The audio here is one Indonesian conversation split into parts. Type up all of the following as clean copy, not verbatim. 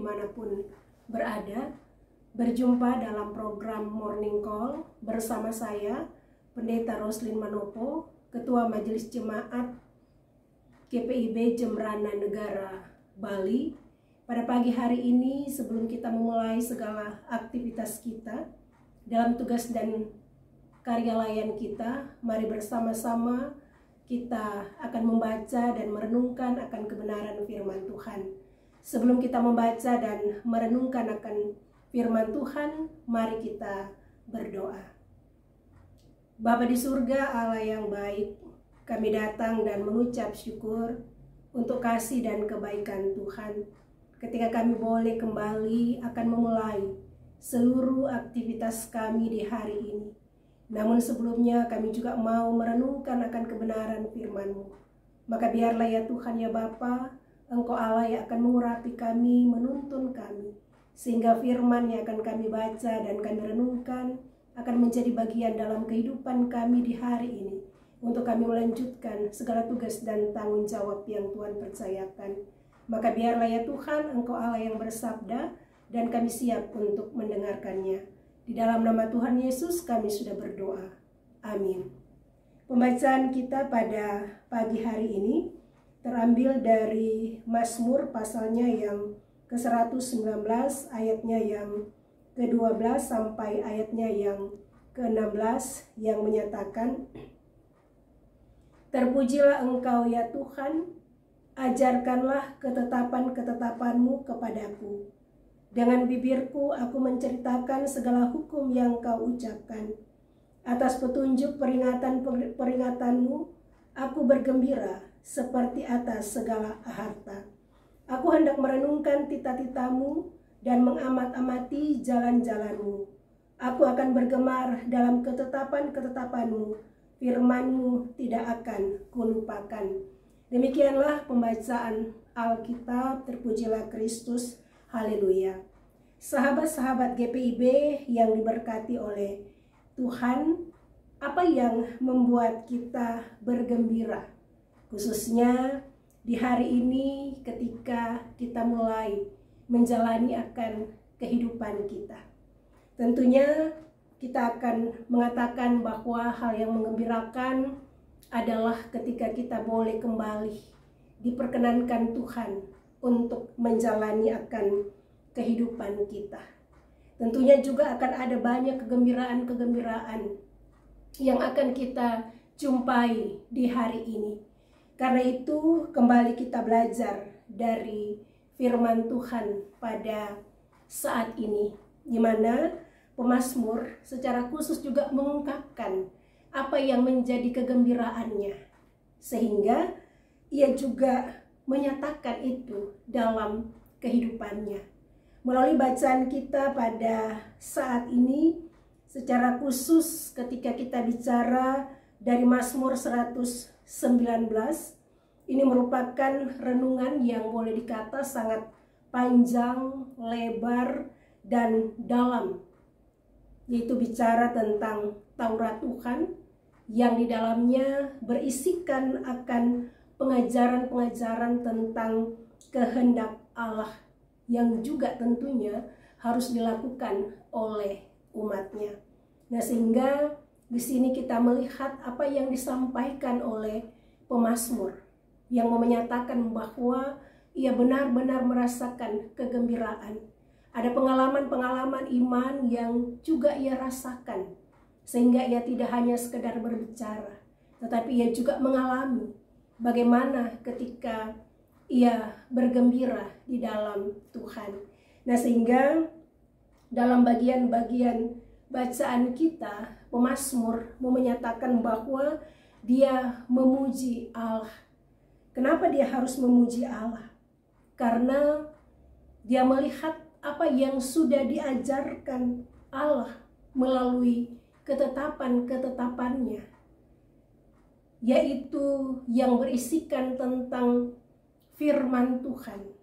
dimanapun berada. Berjumpa dalam program Morning Call bersama saya, Pendeta Roslin Manopo, Ketua Majelis Jemaat GPIB Jembrana Negara Bali. Pada pagi hari ini, sebelum kita memulai segala aktivitas kita dalam tugas dan karya layan kita, mari bersama-sama kita akan membaca dan merenungkan akan kebenaran firman Tuhan. Sebelum kita membaca dan merenungkan akan firman Tuhan, mari kita berdoa. Bapa di surga, Allah yang baik, kami datang dan mengucap syukur untuk kasih dan kebaikan Tuhan. Ketika kami boleh kembali akan memulai seluruh aktivitas kami di hari ini. Namun sebelumnya kami juga mau merenungkan akan kebenaran firman-Mu. Maka biarlah ya Tuhan ya Bapa, Engkau Allah yang akan mengurapi kami, menuntun kami. Sehingga firman yang akan kami baca dan kami renungkan akan menjadi bagian dalam kehidupan kami di hari ini. Untuk kami melanjutkan segala tugas dan tanggung jawab yang Tuhan percayakan. Maka biarlah ya Tuhan, Engkau Allah yang bersabda dan kami siap untuk mendengarkannya. Di dalam nama Tuhan Yesus kami sudah berdoa. Amin. Pembacaan kita pada pagi hari ini terambil dari Mazmur pasalnya yang ke-119 ayatnya yang ke-12 sampai ayatnya yang ke-16 yang menyatakan, Terpujilah Engkau ya Tuhan, ajarkanlah ketetapan-ketetapan-Mu kepadaku. Dengan bibirku aku menceritakan segala hukum yang Kau ucapkan. Atas petunjuk peringatan-peringatanmu, aku bergembira seperti atas segala harta. Aku hendak merenungkan tita-titamu dan mengamat-amati jalan-jalanmu. Aku akan bergemar dalam ketetapan-ketetapanmu. Firman-Mu tidak akan kulupakan. Demikianlah pembacaan Alkitab. Terpujilah Kristus. Haleluya. Sahabat-sahabat GPIB yang diberkati oleh Tuhan, apa yang membuat kita bergembira? Khususnya di hari ini ketika kita mulai menjalani akan kehidupan kita. Tentunya kita akan mengatakan bahwa hal yang menggembirakan adalah ketika kita boleh kembali diperkenankan Tuhan untuk menjalani akan kehidupan kita. Tentunya juga akan ada banyak kegembiraan-kegembiraan yang akan kita jumpai di hari ini. Karena itu kembali kita belajar dari firman Tuhan pada saat ini, di mana pemazmur secara khusus juga mengungkapkan apa yang menjadi kegembiraannya, sehingga ia juga menyatakan itu dalam kehidupannya. Melalui bacaan kita pada saat ini, secara khusus ketika kita bicara dari Mazmur 119, ini merupakan renungan yang boleh dikata sangat panjang, lebar, dan dalam, yaitu bicara tentang Taurat Tuhan yang di dalamnya berisikan akan pengajaran-pengajaran tentang kehendak Allah yang juga tentunya harus dilakukan oleh umatnya. Nah, sehingga di sini kita melihat apa yang disampaikan oleh pemazmur yang menyatakan bahwa ia benar-benar merasakan kegembiraan. Ada pengalaman-pengalaman iman yang juga ia rasakan, sehingga ia tidak hanya sekedar berbicara, tetapi ia juga mengalami bagaimana ketika ia bergembira di dalam Tuhan. Nah, sehingga dalam bagian-bagian bacaan kita, pemazmur menyatakan bahwa dia memuji Allah. Kenapa dia harus memuji Allah? Karena dia melihat apa yang sudah diajarkan Allah melalui ketetapan-ketetapannya, yaitu yang berisikan tentang firman Tuhan,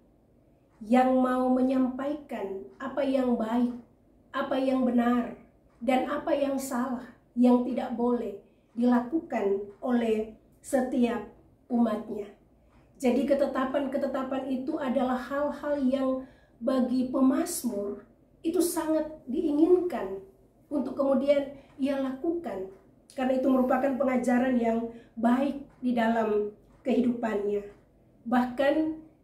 yang mau menyampaikan apa yang baik, apa yang benar, dan apa yang salah, yang tidak boleh dilakukan oleh setiap umatnya. Jadi ketetapan-ketetapan itu adalah hal-hal yang bagi pemazmur itu sangat diinginkan untuk kemudian ia lakukan, karena itu merupakan pengajaran yang baik di dalam kehidupannya. Bahkan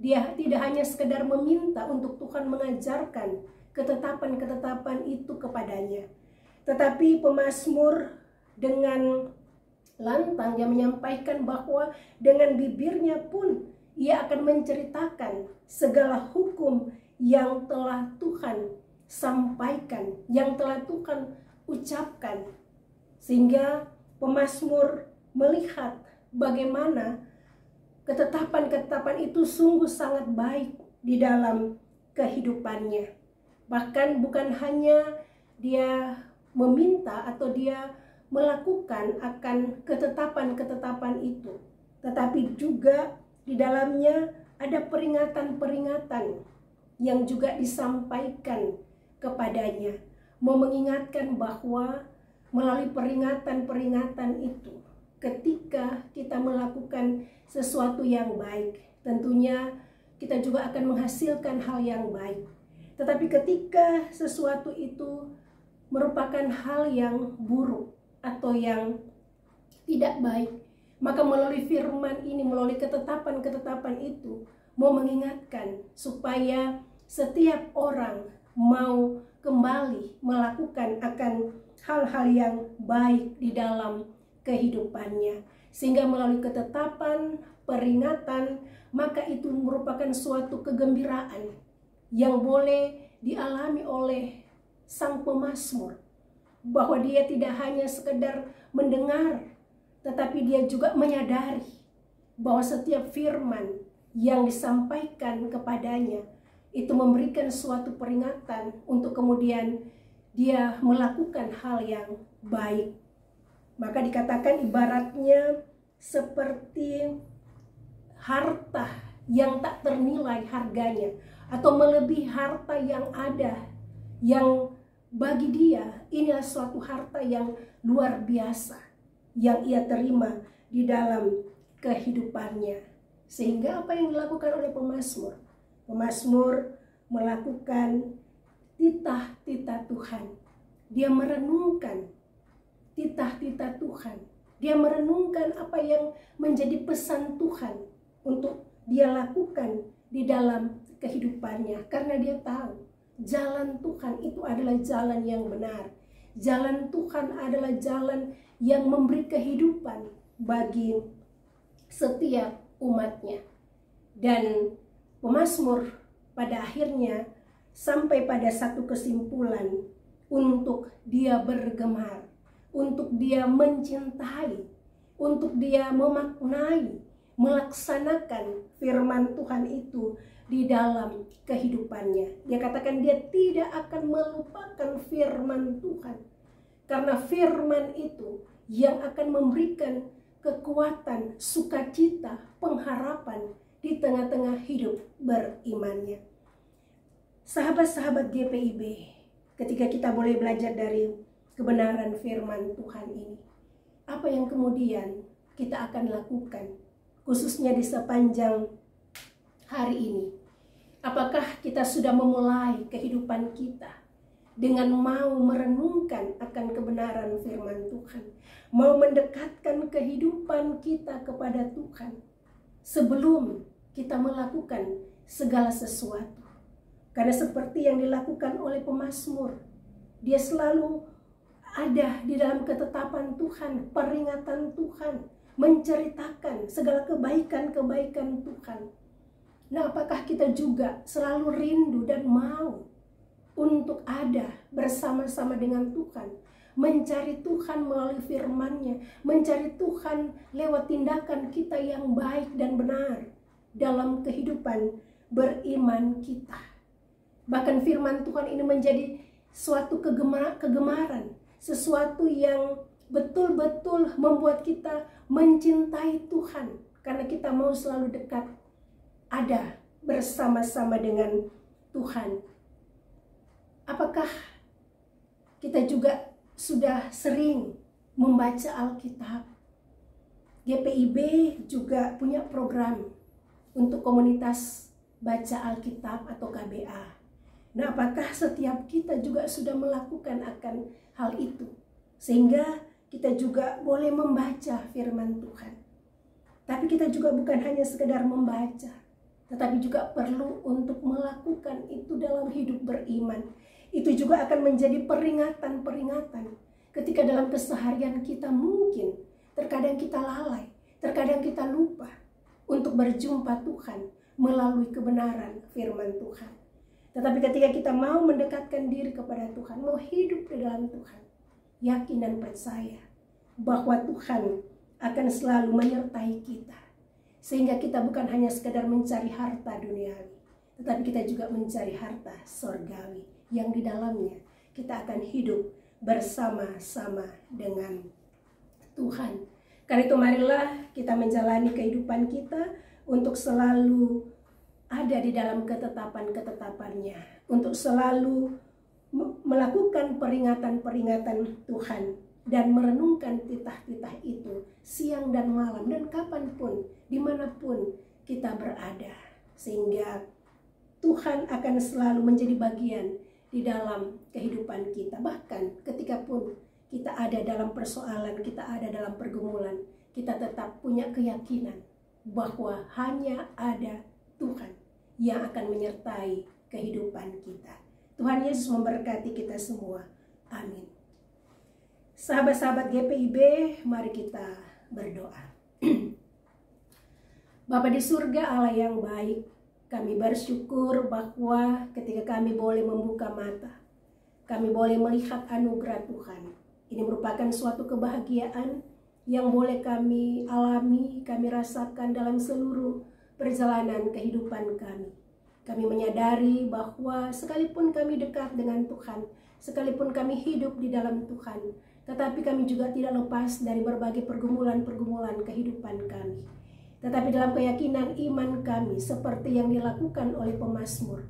dia tidak hanya sekedar meminta untuk Tuhan mengajarkan ketetapan-ketetapan itu kepadanya, tetapi pemazmur dengan lantang dia menyampaikan bahwa dengan bibirnya pun ia akan menceritakan segala hukum yang telah Tuhan sampaikan, yang telah Tuhan ucapkan, sehingga pemazmur melihat bagaimana ketetapan-ketetapan itu sungguh sangat baik di dalam kehidupannya. Bahkan bukan hanya dia meminta atau dia melakukan akan ketetapan-ketetapan itu, tetapi juga di dalamnya ada peringatan-peringatan yang juga disampaikan kepadanya, mau mengingatkan bahwa melalui peringatan-peringatan itu, ketika kita melakukan sesuatu yang baik, tentunya kita juga akan menghasilkan hal yang baik. Tetapi ketika sesuatu itu merupakan hal yang buruk atau yang tidak baik, maka melalui firman ini, melalui ketetapan-ketetapan itu, mau mengingatkan supaya setiap orang mau kembali melakukan akan hal-hal yang baik di dalam kehidupannya. Sehingga melalui ketetapan, peringatan, maka itu merupakan suatu kegembiraan yang boleh dialami oleh sang pemazmur, bahwa dia tidak hanya sekedar mendengar, tetapi dia juga menyadari bahwa setiap firman yang disampaikan kepadanya itu memberikan suatu peringatan untuk kemudian dia melakukan hal yang baik. Maka dikatakan ibaratnya seperti harta yang tak ternilai harganya, atau melebihi harta yang ada, yang bagi dia inilah suatu harta yang luar biasa yang ia terima di dalam kehidupannya. Sehingga apa yang dilakukan oleh pemazmur? Pemazmur melakukan titah-titah Tuhan. Dia merenungkan titah-titah Tuhan. Dia merenungkan apa yang menjadi pesan Tuhan untuk dia lakukan di dalam kehidupannya, karena dia tahu jalan Tuhan itu adalah jalan yang benar. Jalan Tuhan adalah jalan yang memberi kehidupan bagi setiap umatnya. Dan pemazmur pada akhirnya sampai pada satu kesimpulan untuk dia bergemar, untuk dia mencintai, untuk dia memaknai, melaksanakan firman Tuhan itu di dalam kehidupannya. Dia katakan dia tidak akan melupakan firman Tuhan, karena firman itu yang akan memberikan kekuatan, sukacita, pengharapan di tengah-tengah hidup berimannya. Sahabat-sahabat GPIB, ketika kita boleh belajar dari kebenaran firman Tuhan ini, apa yang kemudian kita akan lakukan, khususnya di sepanjang hari ini? Apakah kita sudah memulai kehidupan kita dengan mau merenungkan akan kebenaran firman Tuhan, mau mendekatkan kehidupan kita kepada Tuhan sebelum kita melakukan segala sesuatu? Karena seperti yang dilakukan oleh pemazmur, dia selalu ada di dalam ketetapan Tuhan, peringatan Tuhan, menceritakan segala kebaikan-kebaikan Tuhan. Nah, apakah kita juga selalu rindu dan mau untuk ada bersama-sama dengan Tuhan, mencari Tuhan melalui firman-Nya, mencari Tuhan lewat tindakan kita yang baik dan benar dalam kehidupan beriman kita? Bahkan firman Tuhan ini menjadi suatu kegemaran, sesuatu yang betul-betul membuat kita mencintai Tuhan, karena kita mau selalu dekat, ada bersama-sama dengan Tuhan. Apakah kita juga sudah sering membaca Alkitab? GPIB juga punya program untuk komunitas baca Alkitab atau KBA. Nah, apakah setiap kita juga sudah melakukan akan hal itu? Sehingga kita juga boleh membaca firman Tuhan. Tapi kita juga bukan hanya sekedar membaca, tetapi juga perlu untuk melakukan itu dalam hidup beriman. Itu juga akan menjadi peringatan-peringatan ketika dalam keseharian kita mungkin terkadang kita lalai, terkadang kita lupa untuk berjumpa Tuhan melalui kebenaran firman Tuhan. Tetapi ketika kita mau mendekatkan diri kepada Tuhan, mau hidup di dalam Tuhan, yakin dan percaya bahwa Tuhan akan selalu menyertai kita. Sehingga kita bukan hanya sekedar mencari harta duniawi, tetapi kita juga mencari harta sorgawi yang di dalamnya kita akan hidup bersama-sama dengan Tuhan. Karena itu marilah kita menjalani kehidupan kita untuk selalu ada di dalam ketetapan-ketetapannya, untuk selalu melakukan peringatan-peringatan Tuhan dan merenungkan titah-titah itu siang dan malam dan kapanpun, dimanapun kita berada, sehingga Tuhan akan selalu menjadi bagian di dalam kehidupan kita. Bahkan ketika pun kita ada dalam persoalan, kita ada dalam pergumulan, kita tetap punya keyakinan bahwa hanya ada Tuhan yang akan menyertai kehidupan kita. Tuhan Yesus memberkati kita semua. Amin. Sahabat-sahabat GPIB, mari kita berdoa. Bapa di surga, Allah yang baik, kami bersyukur bahwa ketika kami boleh membuka mata, kami boleh melihat anugerah Tuhan. Ini merupakan suatu kebahagiaan yang boleh kami alami, kami rasakan dalam seluruh perjalanan kehidupan kami. Kami menyadari bahwa sekalipun kami dekat dengan Tuhan, sekalipun kami hidup di dalam Tuhan, tetapi kami juga tidak lepas dari berbagai pergumulan-pergumulan kehidupan kami. Tetapi dalam keyakinan iman kami, seperti yang dilakukan oleh pemazmur,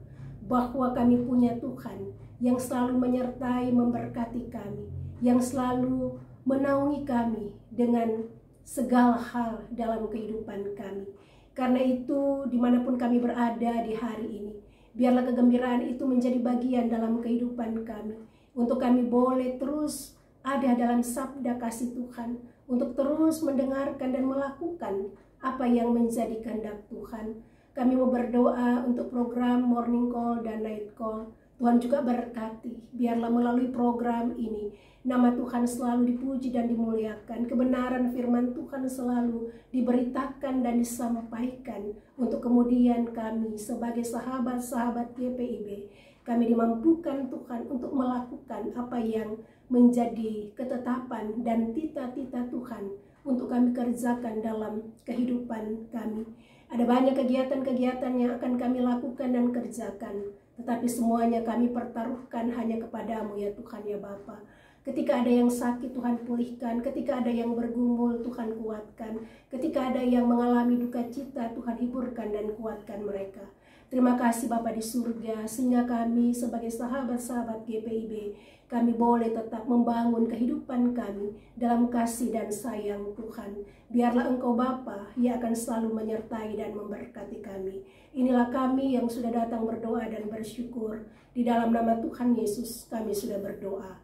bahwa kami punya Tuhan yang selalu menyertai, memberkati kami, yang selalu menaungi kami dengan segala hal dalam kehidupan kami. Karena itu, dimanapun kami berada di hari ini, biarlah kegembiraan itu menjadi bagian dalam kehidupan kami, untuk kami boleh terus ada dalam sabda kasih Tuhan, untuk terus mendengarkan dan melakukan apa yang menjadi kehendak Tuhan. Kami mau berdoa untuk program Morning Call dan Night Call. Tuhan juga berkati, biarlah melalui program ini nama Tuhan selalu dipuji dan dimuliakan. Kebenaran firman Tuhan selalu diberitakan dan disampaikan, untuk kemudian kami sebagai sahabat-sahabat GPIB, kami dimampukan Tuhan untuk melakukan apa yang menjadi ketetapan dan tita-tita Tuhan untuk kami kerjakan dalam kehidupan kami. Ada banyak kegiatan-kegiatan yang akan kami lakukan dan kerjakan, tetapi semuanya kami pertaruhkan hanya kepadamu ya Tuhan ya Bapa. Ketika ada yang sakit, Tuhan pulihkan. Ketika ada yang bergumul, Tuhan kuatkan. Ketika ada yang mengalami duka cita, Tuhan hiburkan dan kuatkan mereka. Terima kasih Bapa di surga, sehingga kami sebagai sahabat-sahabat GPIB, kami boleh tetap membangun kehidupan kami dalam kasih dan sayang Tuhan. Biarlah Engkau Bapa yang akan selalu menyertai dan memberkati kami. Inilah kami yang sudah datang berdoa dan bersyukur. Di dalam nama Tuhan Yesus kami sudah berdoa.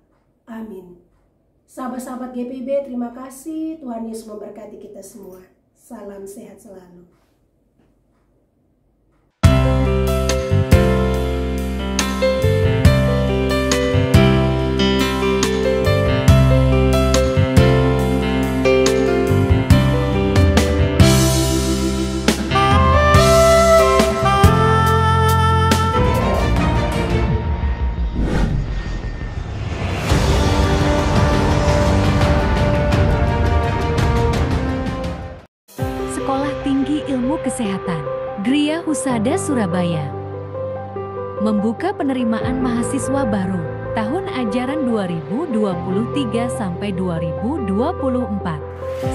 Amin. Sahabat-sahabat GPIB, terima kasih. Tuhan Yesus memberkati kita semua. Salam sehat selalu. Kesehatan, Gria Husada Surabaya membuka penerimaan mahasiswa baru tahun ajaran 2023 sampai 2024.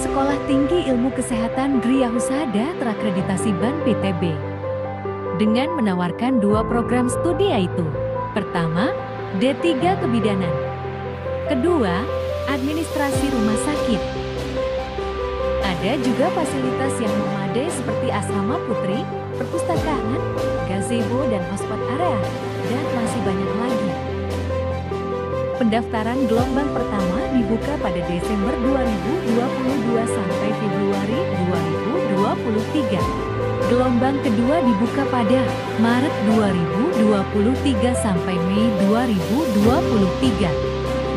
Sekolah Tinggi Ilmu Kesehatan Gria Husada terakreditasi BAN PTB dengan menawarkan 2 program studi, yaitu pertama, D3 Kebidanan, kedua, Administrasi Rumah Sakit. Ada juga fasilitas yang memadai seperti asrama putri, perpustakaan, gazebo, dan hotspot area. dan masih banyak lagi. Pendaftaran gelombang pertama dibuka pada Desember 2022 sampai Februari 2023. Gelombang kedua dibuka pada Maret 2023 sampai Mei 2023.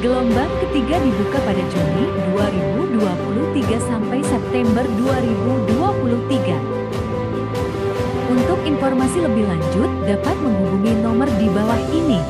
Gelombang ketiga dibuka pada Juni 2023 sampai September 2023. Untuk informasi lebih lanjut dapat menghubungi nomor di bawah ini.